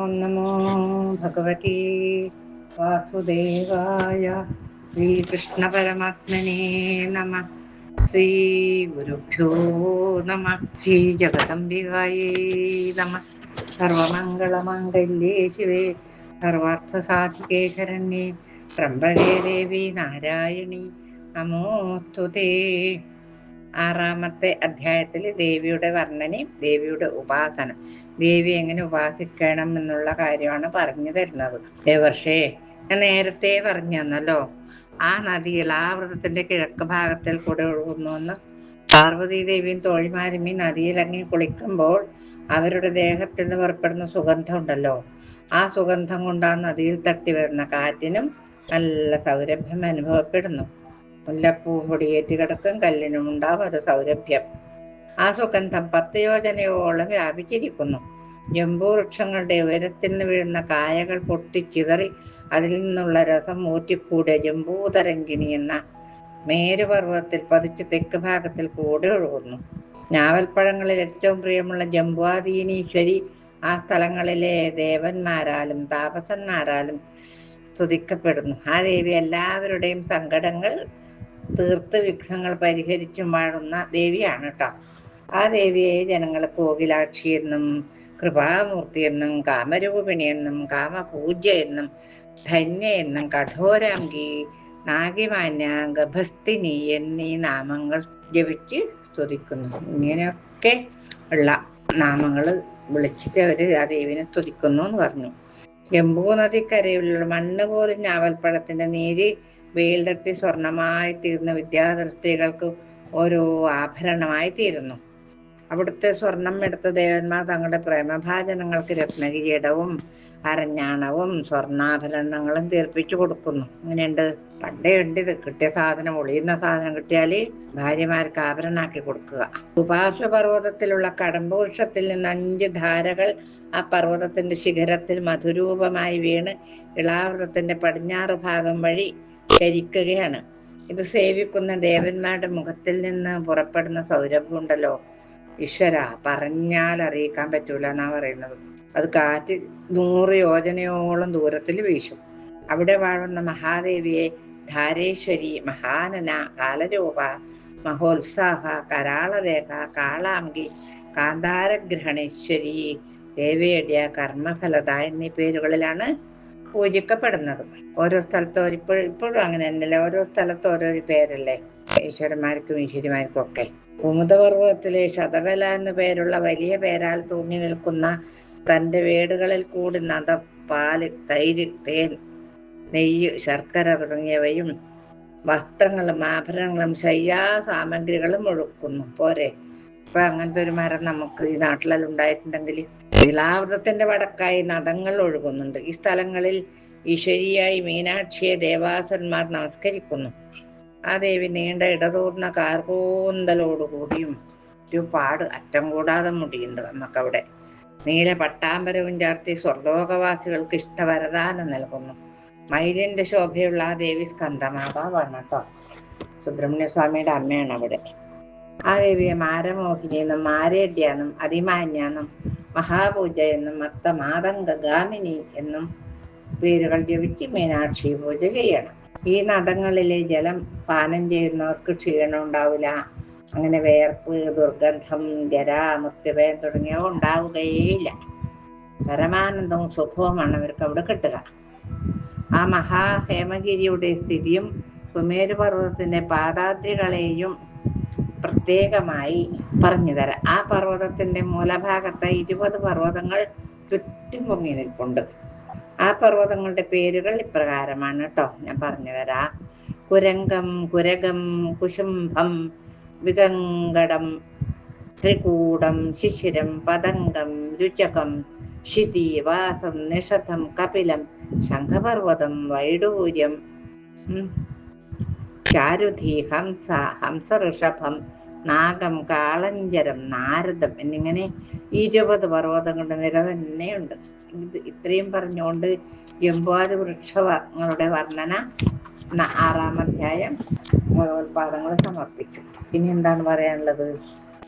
ഓം നമോ ഭഗവതി വാസുദേവായ. ശ്രീകൃഷ്ണ പരമാത്മനേ നമ. ശ്രീ ഗുരുഭ്യോ നമ. ശ്രീ ജഗദംബികായേ നമ. സർവമംഗളമംഗല്യേ ശിവേ സർവാർത്ഥസാധികേ ശരണ്യേ ത്രംബകേ ദേവി നാരായണി നമോസ്തുതേ. ആറാമത്തെ അധ്യായത്തിൽ ദേവിയുടെ വർണ്ണനയും ദേവിയുടെ ഉപാസന, ദേവി എങ്ങനെ ഉപാസിക്കണം എന്നുള്ള കാര്യമാണ് പറഞ്ഞു തരുന്നത്. ദേവർഷേ, ഞാൻ നേരത്തെ പറഞ്ഞു തന്നല്ലോ, ആ നദി ഇളാവൃതത്തിന്റെ കിഴക്ക് ഭാഗത്തിൽ കൂടെ ഒഴുകുന്നുവെന്ന്. പാർവതി ദേവിയും തോഴിമാരും ഈ നദിയിലങ്ങി കുളിക്കുമ്പോൾ അവരുടെ ദേഹത്തിൽ നിന്ന് പുറപ്പെടുന്ന സുഗന്ധം ഉണ്ടല്ലോ, ആ സുഗന്ധം കൊണ്ട് ആ നദിയിൽ തട്ടി വരുന്ന കാറ്റിനും നല്ല സൗരഭ്യം അനുഭവപ്പെടുന്നു. മുല്ലപ്പൂ പൊടിയേറ്റ് കിടക്കും കല്ലിനും ഉണ്ടാവും ഒരു സൗരഭ്യം. ആ സുഗന്ധം 10 യോജനയോളം വ്യാപിച്ചിരിക്കുന്നു. ജംബൂവൃക്ഷങ്ങളുടെ ഉയരത്തിൽ നിന്ന് വീഴുന്ന കായകൾ പൊട്ടിച്ചിതറി അതിൽ നിന്നുള്ള രസം ഊറ്റിക്കൂടെ ജംബൂതരങ്കിണി എന്ന മേരുപർവ്വതത്തിൽ പതിച്ച് തെക്ക് ഭാഗത്തിൽ കൂടെ ഒഴുകുന്നു. ഞാവൽപ്പഴങ്ങളിൽ ഏറ്റവും പ്രിയമുള്ള ജംബുവാദീനീശ്വരി ആ സ്ഥലങ്ങളിലെ ദേവന്മാരാലും താപസന്മാരാലും സ്തുതിക്കപ്പെടുന്നു. ആ ദേവി എല്ലാവരുടെയും സങ്കടങ്ങൾ തീർത്ത് വിഘ്നങ്ങൾ പരിഹരിച്ചും വാഴുന്ന ദേവിയാണ് കേട്ടോ. ആ ദേവിയെ ജനങ്ങൾ കോകിലാക്ഷി എന്നും കൃപാമൂർത്തി എന്നും കാമരൂപിണി എന്നും കാമപൂജ്യ എന്നും ധന്യ എന്നും കഠോരാംഗി, നാഗിമാന്യ, ഗഭസ്തിനി എന്നീ നാമങ്ങൾ ജപിച്ച് സ്തുതിക്കുന്നു. ഇങ്ങനെയൊക്കെ ഉള്ള നാമങ്ങൾ വിളിച്ചിട്ട് അവര് ആ ദേവിനെ സ്തുതിക്കുന്നു എന്ന് പറഞ്ഞു. ജംബൂ നദിക്കരയിലുള്ള മണ്ണ് പോലും ഞാവൽപ്പഴത്തിന്റെ നീര് വെയിലത്തി സ്വർണമായി തീർന്ന വിദ്യാധര സ്ത്രീകൾക്ക് ഓരോ ആഭരണമായി തീരുന്നു. അവിടുത്തെ സ്വർണം എടുത്ത ദേവന്മാർ തങ്ങളുടെ പ്രേമഭാജനങ്ങൾക്ക് രത്നകിരീടവും അരഞ്ഞാണവും സ്വർണ്ണാഭരണങ്ങളും തീർപ്പിച്ചു കൊടുക്കുന്നു. അങ്ങനെയുണ്ട്, പണ്ടേ ഉണ്ട് ഇത്. കിട്ടിയ സാധനം, ഒളിയുന്ന സാധനം കിട്ടിയാല് ഭാര്യമാർക്ക് ആഭരണാക്കി കൊടുക്കുക. ഉപാർശ്വപർവ്വതത്തിലുള്ള കടമ്പ് വൃക്ഷത്തിൽ നിന്ന് 5 ധാരകൾ ആ പർവ്വതത്തിന്റെ ശിഖരത്തിൽ മധുരൂപമായി വീണ് ഇളാവൃതത്തിന്റെ പടിഞ്ഞാറ് ഭാഗം വഴി ചരിക്കുകയാണ്. ഇത് സേവിക്കുന്ന ദേവന്മാരുടെ മുഖത്തിൽ നിന്ന് പുറപ്പെടുന്ന സൗരഭ്യം ഉണ്ടല്ലോ, ഈശ്വര, പറഞ്ഞാൽ അറിയിക്കാൻ പറ്റൂല എന്നാ പറയുന്നത്. അത് കാറ്റ് 100 യോജനയോളം ദൂരത്തിൽ വീശും. അവിടെ വാഴുന്ന മഹാദേവിയെ ധാരേശ്വരി, മഹാനന, കാലരൂപ, മഹോത്സാഹ, കരാളരേഖ, കാളാംഗി, കാന്താരഗ്രഹണേശ്വരി, ദേവേഡ്യ, കർമ്മഫലത എന്നീ പേരുകളിലാണ് പൂജിക്കപ്പെടുന്നത്. ഓരോ സ്ഥലത്തും ഇപ്പോഴും അങ്ങനെ തന്നെയല്ലേ, ഓരോ സ്ഥലത്തും ഓരോരോ പേരല്ലേ ഈശ്വരന്മാർക്കും ഈശ്വരിമാർക്കും ഒക്കെ. കുമുദപർവ്വതത്തിലെ ശതബല എന്നു പേരുള്ള വലിയ പേരാൽ തൂങ്ങി നിൽക്കുന്ന തന്റെ വേടുകളിൽ കൂടി നദം, പാല്, തൈര്, തേൻ, നെയ്യ്, ശർക്കര തുടങ്ങിയവയും വസ്ത്രങ്ങളും ആഭരണങ്ങളും ശയ്യാ സാമഗ്രികളും ഒഴുക്കുന്നു. പോരെ, ഇപ്പൊ അങ്ങനത്തെ ഒരു മരം നമുക്ക് ഈ നാട്ടിലെല്ലാം ഉണ്ടായിട്ടുണ്ടെങ്കിൽ. ഇളാവൃതത്തിന്റെ വടക്കായി നദങ്ങൾ ഒഴുകുന്നുണ്ട്. ഈ സ്ഥലങ്ങളിൽ ഈശ്വരിയായി മീനാക്ഷിയെ ദേവാസുരന്മാർ നമസ്കരിക്കുന്നു. ആ ദേവി നീണ്ട ഇടതൂർന്ന കാർകൂന്തലോടുകൂടിയും ഒരുപാട് അറ്റം കൂടാതെ മുടിയുണ്ട് നമുക്കവിടെ. നീല പട്ടാമ്പരവും ചാർത്തി സ്വർലോകവാസികൾക്ക് ഇഷ്ടവരദാനം നൽകുന്നു. മയിലിന്റെ ശോഭയുള്ള ആ ദേവി സ്കന്ദമാതാവാണ് കേട്ടോ. സുബ്രഹ്മണ്യ സ്വാമിയുടെ അമ്മയാണ് അവിടെ. ആ ദേവിയെ മാരമോഹിനി എന്നും മാരേഡ്യ എന്നും അതിമാന്യ എന്നും മഹാപൂജ എന്നും മത്തമാതംഗാമിനി എന്നും പേരുകൾ ജപിച്ച് മീനാക്ഷി പൂജ ചെയ്യണം. ഈ നടങ്ങളിലെ ജലം പാനം ചെയ്യുന്നവർക്ക് ക്ഷീണം ഉണ്ടാവില്ല. അങ്ങനെ വേർപ്പ്, ദുർഗന്ധം, ജര, മൃത്യുഭയം തുടങ്ങിയവ ഉണ്ടാവുകയേയില്ല. പരമാനന്ദവും സുഖവുമാണ് അവർക്ക് അവിടെ കിട്ടുക. ആ മഹാഹേമഗിരിയുടെ സ്ഥിതിയും സുമേരു പർവ്വതത്തിന്റെ പാദാദ്രികളെയും പ്രത്യേകമായി പറഞ്ഞു തരാം. ആ പർവ്വതത്തിന്റെ മൂലഭാഗത്ത് 20 പർവ്വതങ്ങൾ ചുറ്റും പൊങ്ങി നിൽപ്പുണ്ട്. ആ പർവ്വതങ്ങളുടെ പേരുകൾ ഇപ്രകാരമാണ് കേട്ടോ, ഞാൻ പറഞ്ഞു തരാം. കുരംഗം, കുരകം, കുശുംഭം, വിഗംഗടം, ത്രികൂടം, ശിശിരം, പതംഗം, രുചകം, ക്ഷിതി, വാസം, നിഷധം, കപിലം, ശംഖപർവ്വതം, വൈഡൂര്യം, ചാരുധി, ഹംസ, ഹംസഋഷഭം, നാഗം, കാളഞ്ചരം, നാരദം എന്നിങ്ങനെ 20 പർവ്വതങ്ങളുടെ നിര തന്നെയുണ്ട്. ഇത്രയും പറഞ്ഞുകൊണ്ട് ജംബുവാദി വൃക്ഷങ്ങളുടെ വർണ്ണന 6-ാം അധ്യായം ഭഗവത്പാദങ്ങൾ സമർപ്പിച്ചു. ഇനി എന്താണ് പറയാനുള്ളത്?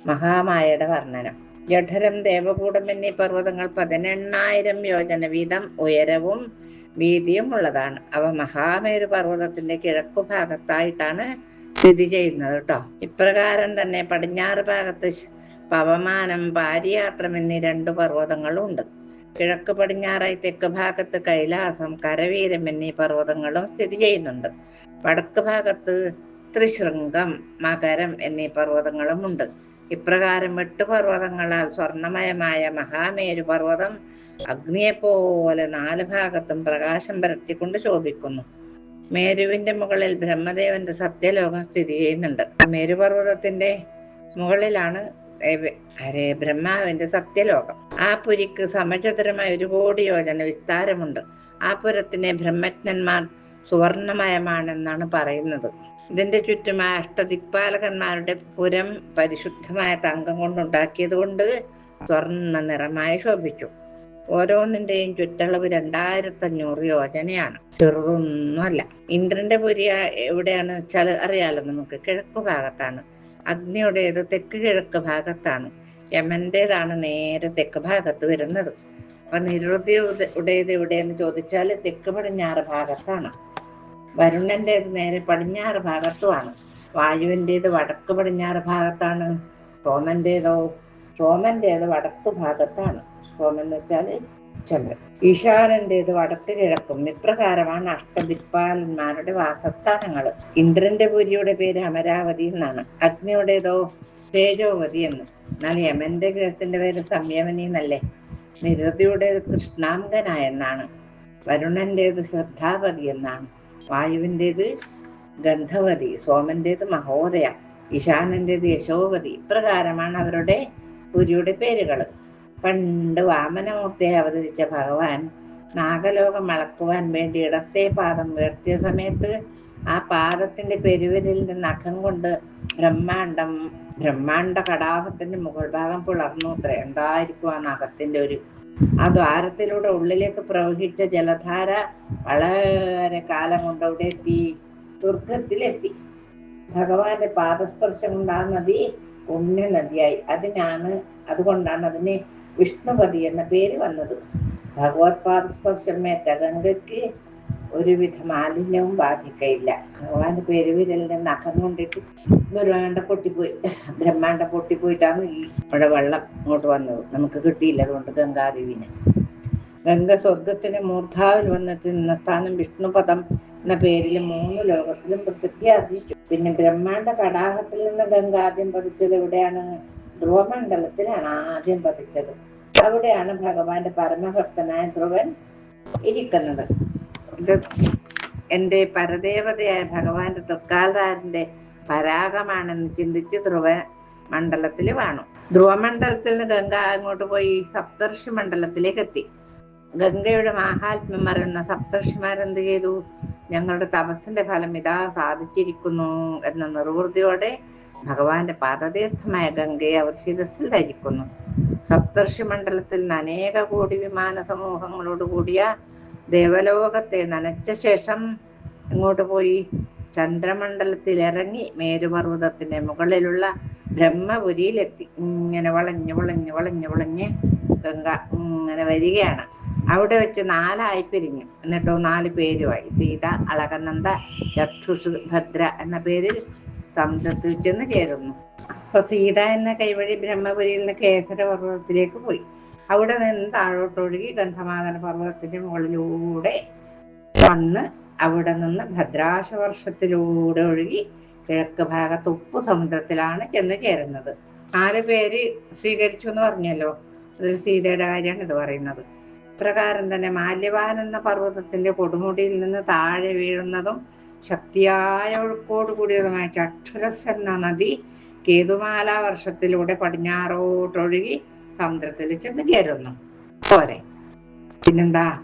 മഹാമായയുടെ വർണ്ണനം. ജഠരം, ദേവകൂടം എന്നീ പർവ്വതങ്ങൾ 18,000 യോജന വീതം ഉയരവും വീതിയും ഉള്ളതാണ്. അവ മഹാമേരു പർവ്വതത്തിന്റെ കിഴക്കു ഭാഗത്തായിട്ടാണ് സ്ഥിതി ചെയ്യുന്നത് കേട്ടോ. ഇപ്രകാരം തന്നെ പടിഞ്ഞാറ് ഭാഗത്ത് പവമാനം, പാരിയാത്രം എന്നീ 2 പർവ്വതങ്ങളും ഉണ്ട്. കിഴക്ക് പടിഞ്ഞാറായി തെക്ക് ഭാഗത്ത് കൈലാസം, കരവീരം എന്നീ പർവ്വതങ്ങളും സ്ഥിതി ചെയ്യുന്നുണ്ട്. വടക്ക് ഭാഗത്ത് ത്രിശൃംഗം, മകരം എന്നീ പർവ്വതങ്ങളും ഉണ്ട്. ഇപ്രകാരം 8 പർവ്വതങ്ങളാൽ സ്വർണമയമായ മഹാമേരു പർവ്വതം അഗ്നിയെപ്പോലെ 4 ഭാഗത്തും പ്രകാശം പരത്തിക്കൊണ്ട് ശോഭിക്കുന്നു. മേരുവിന്റെ മുകളിൽ ബ്രഹ്മദേവന്റെ സത്യലോകം സ്ഥിതി ചെയ്യുന്നുണ്ട്. മേരുപർവ്വതത്തിന്റെ മുകളിലാണ് ബ്രഹ്മാവിന്റെ സത്യലോകം. ആ പുരിക്ക് സമചതുരമായ 1 കോടി യോജന വിസ്താരമുണ്ട്. ആ പുരത്തിനെ ബ്രഹ്മജ്ഞന്മാർ സുവർണമയമാണെന്നാണ് പറയുന്നത്. ഇതിന്റെ ചുറ്റുമായ അഷ്ടദിക്പാലകന്മാരുടെ പുരം പരിശുദ്ധമായ തങ്കം കൊണ്ടുണ്ടാക്കിയത് കൊണ്ട് സ്വർണ്ണ നിറമായി ശോഭിച്ചു. ഓരോന്നിന്റെയും ചുറ്റളവ് 2500 യോജനയാണ്. ചെറുതൊന്നുമല്ല. ഇന്ദ്രന്റെ പുരി എവിടെയാണെന്ന് വെച്ചാൽ അറിയാലോ നമുക്ക്. കിഴക്കു ഭാഗത്താണ്. അഗ്നിയുടേത് തെക്ക് കിഴക്ക് ഭാഗത്താണ്. യമന്റേതാണ് നേരെ തെക്ക് ഭാഗത്ത് വരുന്നത്. അപ്പൊ നിരുതിയുടേത് എവിടെയെന്ന് ചോദിച്ചാൽ തെക്ക് പടിഞ്ഞാറ് ഭാഗത്താണ്. വരുണന്റേത് നേരെ പടിഞ്ഞാറ് ഭാഗത്തുമാണ്. വായുവിൻ്റേത് വടക്ക് പടിഞ്ഞാറ് ഭാഗത്താണ്. സോമന്റേത് വടക്ക് ഭാഗത്താണ്. സോമൻ എന്ന് വെച്ചാൽ ചന്ദ്രൻ. ഈശാനന്റേത് വടക്ക് കിഴക്കും. ഇപ്രകാരമാണ് അഷ്ടദിക്പാലന്മാരുടെ വാസസ്ഥാനങ്ങൾ. ഇന്ദ്രന്റെ പുരിയുടെ പേര് അമരാവതി എന്നാണ്. അഗ്നിയുടേതോ തേജോവതി എന്ന്. എന്നാൽ യമന്റെ ഗ്രഹത്തിന്റെ പേര് സംയമനി എന്നല്ലേ. നിരതിയുടേത് കൃഷ്ണാംഗന എന്നാണ്. വരുണന്റേത് ശ്രദ്ധാവതി എന്നാണ്. വായുവിൻ്റേത് ഗന്ധവതി, സോമന്റേത് മഹോദയ, ഈശാനന്റേത് യശോവതി. ഇപ്രകാരമാണ് അവരുടെ പുരിയുടെ പേരുകൾ. പണ്ട് വാമനമൂർത്തിയായി അവതരിച്ച ഭഗവാൻ നാഗലോകം അളക്കുവാൻ വേണ്ടി ഇടത്തെ പാദം ഉയർത്തിയ സമയത്ത് ആ പാദത്തിന്റെ പെരുവിരലിന്റെ നഖം കൊണ്ട് ബ്രഹ്മാണ്ട കടാഹത്തിന്റെ മുകൾ ഭാഗം പിളർന്നു അത്രേ. എന്തായിരിക്കും ആ നഖത്തിന്റെ ആ ദ്വാരത്തിലൂടെ ഉള്ളിലേക്ക് പ്രവഹിച്ച ജലധാര വളരെ കാലം കൊണ്ട് അവിടെ എത്തി, ദുർഗത്തിലെത്തി. ഭഗവാന്റെ പാദസ്പർശം കൊണ്ട് ആ നദി പുണ്യ നദിയായി. അതുകൊണ്ടാണ് അതിന് വിഷ്ണുപതി എന്ന പേര് വന്നത്. ഭഗവത് പാദസ്പർശമേറ്റ ഗംഗയ്ക്ക് ഒരുവിധ മാലിന്യവും ബാധിക്കയില്ല. ഭഗവാന്റെ പെരുവിരലിന്റെ നഖം കൊണ്ടിട്ട് ബ്രഹ്മാണ്ട പൊട്ടിപ്പോയിട്ടാണ് ഇവിടെ വെള്ളം ഇങ്ങോട്ട് വന്നത്. നമുക്ക് കിട്ടിയില്ല. അതുകൊണ്ട് ഗംഗാദേവിനെ ഗംഗ സ്വർഗത്തിന് മൂർധാവിൽ വന്നിട്ട് നിന്ന സ്ഥാനം വിഷ്ണുപദം എന്ന പേരിൽ 3 ലോകത്തിലും പ്രസിദ്ധി ആർജിച്ചു. പിന്നെ ബ്രഹ്മാണ്ട കടാഹത്തിൽ നിന്ന് ഗംഗ ആദ്യം പതിച്ചത് എവിടെയാണ്? ധ്രുവമണ്ഡലത്തിലാണ് ആദ്യം പതിച്ചത്. അവിടെയാണ് ഭഗവാന്റെ പരമഭക്തനായ ധ്രുവൻ ഇരിക്കുന്നത്. ഇത് എന്റെ പരദേവതയായ ഭഗവാന്റെ തൃക്കാൽധാരന്റെ പരാഗമാണെന്ന് ചിന്തിച്ച് ധ്രുവ മണ്ഡലത്തിൽ വാണു. ധ്രുവമണ്ഡലത്തിൽ നിന്ന് ഗംഗ അങ്ങോട്ട് പോയി സപ്തർഷി മണ്ഡലത്തിലേക്ക് എത്തി. ഗംഗയുടെ മാഹാത്മ്യം അറിയുന്ന സപ്തർഷിമാരെന്ത് ചെയ്തു? ഞങ്ങളുടെ തപസ്സിന്റെ ഫലം ഇതാ സാധിച്ചിരിക്കുന്നു എന്ന നിർവൃതിയോടെ ഭഗവാന്റെ പാദതീർത്ഥമായ ഗംഗയെ അവർ ശിരസിൽ ധരിക്കുന്നു. സപ്തർഷി മണ്ഡലത്തിൽ നിന്ന് അനേക കോടി വിമാന സമൂഹങ്ങളോട് കൂടിയ ദേവലോകത്തെ നനച്ച ശേഷം ഇങ്ങോട്ട് പോയി ചന്ദ്രമണ്ഡലത്തിൽ ഇറങ്ങി മേരുപർവ്വതത്തിന്റെ മുകളിലുള്ള ബ്രഹ്മപുരിയിലെത്തി. ഇങ്ങനെ വളഞ്ഞ് ഗംഗ ഇങ്ങനെ വരികയാണ്. അവിടെ വെച്ച് 4 പിരിഞ്ഞു. എന്നിട്ടോ 4 പേരുമായി. സീത, അളകനന്ദ, ചക്ഷുഷ്, ഭദ്ര എന്ന പേരിൽ സമുദ്രത്തിൽ ചെന്ന് ചേരുന്നു. അപ്പൊ സീത എന്ന കൈവഴി ബ്രഹ്മപുരിയിൽ നിന്ന് കേസര പർവ്വതത്തിലേക്ക് പോയി. അവിടെ നിന്ന് താഴോട്ടൊഴുകി ഗന്ധമാദന പർവ്വതത്തിന്റെ മുകളിലൂടെ വന്ന് അവിടെ നിന്ന് ഭദ്രാശവർഷത്തിലൂടെ ഒഴുകി കിഴക്ക് ഭാഗത്ത് ഉപ്പു സമുദ്രത്തിലാണ് ചെന്ന് ചേരുന്നത്. 4 പേര് സ്വീകരിച്ചു എന്ന് പറഞ്ഞല്ലോ. അതിൽ സീതയുടെ കാര്യമാണ് ഇത് പറയുന്നത്. പ്രകാരം തന്നെ മാല്യവാൻ എന്ന പർവ്വതത്തിന്റെ കൊടുമുടിയിൽ നിന്ന് താഴെ വീഴുന്നതും ശക്തിയായ ഒഴുക്കോട് കൂടിയതുമായ ചക്ഷുരസ് എന്ന നദി കേതുമാല വർഷത്തിലൂടെ പടിഞ്ഞാറോട്ടൊഴുകി സമുദ്രത്തിൽ ചെന്ന് ചേരുന്നു. പോരെ.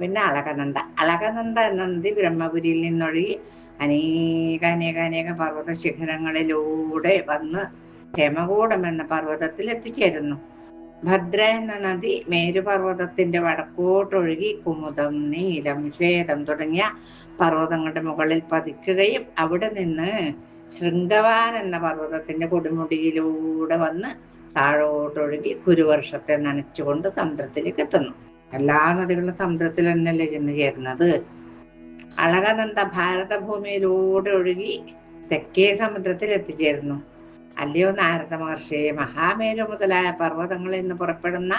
പിന്നെ അളകനന്ദ എന്ന നദി ബ്രഹ്മപുരിയിൽ നിന്നൊഴുകി അനേക പർവ്വത ശിഖരങ്ങളിലൂടെ വന്ന് ഹേമകൂടം എന്ന പർവ്വതത്തിൽ എത്തിച്ചേരുന്നു. ഭദ്ര എന്ന നദി മേരുപർവ്വതത്തിന്റെ വടക്കോട്ടൊഴുകി കുമുദം, നീലം, ശ്വേതം തുടങ്ങിയ പർവ്വതങ്ങളുടെ മുകളിൽ പതിക്കുകയും അവിടെ നിന്ന് ശൃംഗവാൻ എന്ന പർവ്വതത്തിന്റെ കൊടുമുടിയിലൂടെ വന്ന് താഴോട്ടൊഴുകി കുരുവർഷത്തെ നനച്ചുകൊണ്ട് സമുദ്രത്തിലേക്ക് എത്തുന്നു. എല്ലാ നദികളും സമുദ്രത്തിൽ തന്നെയല്ലേ ചെന്ന് ചേരുന്നത്. അളകനന്ദ ഭാരതഭൂമിയിലൂടെ ഒഴുകി തെക്കേ സമുദ്രത്തിൽ എത്തിച്ചേരുന്നു. അല്ലയോ നാരദ മഹർഷി, മഹാമേരു മുതലായ പർവ്വതങ്ങളിൽ നിന്ന് പുറപ്പെടുന്ന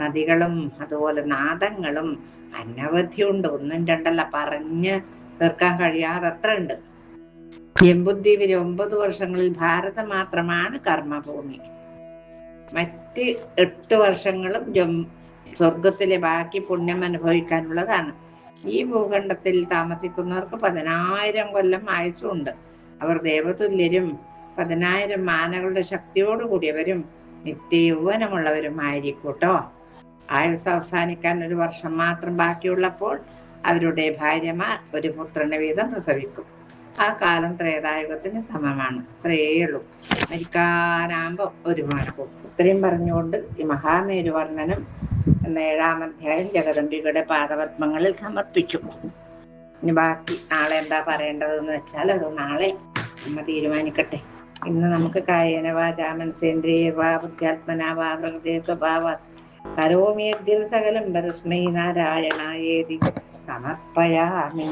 നദികളും അതുപോലെ നാദങ്ങളും അനവധിയുണ്ട്. ഒന്നും രണ്ടല്ല, പറഞ്ഞ് തീർക്കാൻ കഴിയാതത്ര ഉണ്ട്. ജംബുദ്വീപിലെ 9 വർഷങ്ങളിൽ ഭാരതം മാത്രമാണ് കർമ്മഭൂമി. മറ്റ് 8 വർഷങ്ങളും സ്വർഗത്തിലെ ബാക്കി പുണ്യം അനുഭവിക്കാനുള്ളതാണ്. ഈ ഭൂഖണ്ഡത്തിൽ താമസിക്കുന്നവർക്ക് 10,000 കൊല്ലം ആയുസ്സുണ്ട്. അവർ ദേവതുല്യരും 10,000 മാനകളുടെ ശക്തിയോട് കൂടിയവരും നിത്യ യൗവനമുള്ളവരുമായിരിക്കൂട്ടോ. ആയുസ് അവസാനിക്കാൻ 1 വർഷം മാത്രം ബാക്കിയുള്ളപ്പോൾ അവരുടെ ഭാര്യമാർ ഒരു പുത്രനെ വീതം പ്രസവിക്കും. ആ കാലം ത്രേതായുഗത്തിന് സമമാണ്. അത്രയേ ഉള്ളൂ. മരിക്കാനാകുമ്പോ 1 മണിക്കൂർ. ഇത്രയും പറഞ്ഞുകൊണ്ട് ഈ മഹാമേരു വർണ്ണനം എന്ന 7-ാം അധ്യായം ജഗദംബികയുടെ പാദപത്മങ്ങളിൽ സമർപ്പിച്ചു. ഇനി ബാക്കി നാളെ എന്താ പറയേണ്ടതെന്ന് വെച്ചാൽ അത് നാളെ നമ്മ തീരുമാനിക്കട്ടെ. ഇന്ന് നമുക്ക് കായേന വാചാ മനസേന്ദ്രിയർവാ ബുദ്ധ്യാത്മനാ വാ പ്രകൃതേ സ്വഭാവാത് കരോമി യദ്യൽ സകലം പരസ്മൈ നാരായണായേതി സമർപ്പയാമി.